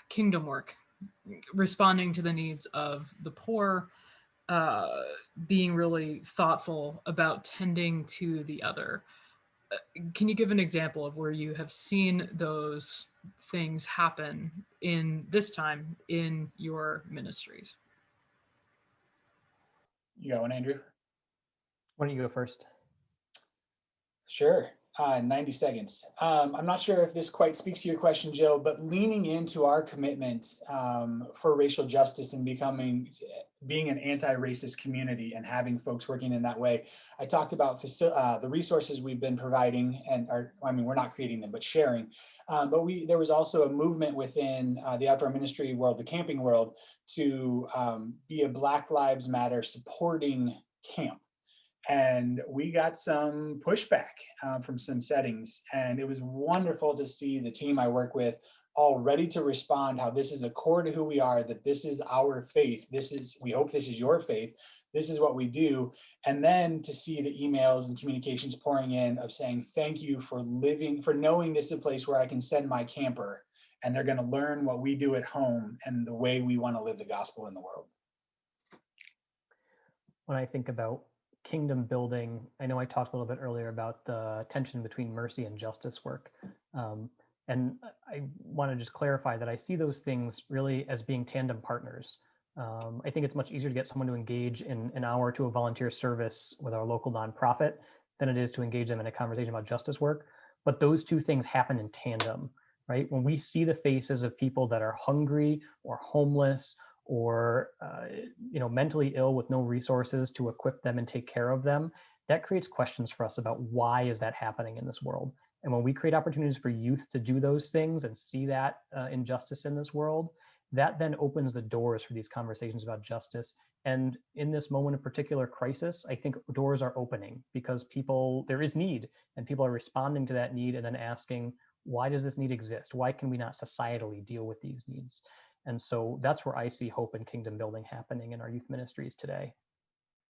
kingdom work, responding to the needs of the poor, uh, being really thoughtful about tending to the other. Can you give an example of where you have seen those things happen in this time in your ministries? You got one, Andrew? Why don't you go first? Sure. 90 seconds. I'm not sure if this quite speaks to your question, Joe, but leaning into our commitment for racial justice and being an anti-racist community and having folks working in that way. I talked about the resources we've been providing, we're not creating them, but sharing. There was also a movement within the outdoor ministry world, the camping world, to be a Black Lives Matter supporting camp. And we got some pushback from some settings, and it was wonderful to see the team I work with all ready to respond, how this is a core to who we are, that this is our faith, we hope this is your faith, this is what we do. And then to see the emails and communications pouring in of saying, thank you for knowing this is a place where I can send my camper, and they're going to learn what we do at home and the way we want to live the gospel in the world. When I think about kingdom building, I know I talked a little bit earlier about the tension between mercy and justice work. And I want to just clarify that I see those things really as being tandem partners. I think it's much easier to get someone to engage in an hour to a volunteer service with our local nonprofit than it is to engage them in a conversation about justice work. But those two things happen in tandem, right? When we see the faces of people that are hungry or homeless or mentally ill with no resources to equip them and take care of them, that creates questions for us about why is that happening in this world. And when we create opportunities for youth to do those things and see that injustice in this world, that then opens the doors for these conversations about justice. And in this moment of particular crisis, I think doors are opening because there is need, and people are responding to that need and then asking, why does this need exist? Why can we not societally deal with these needs? And so that's where I see hope and kingdom building happening in our youth ministries today.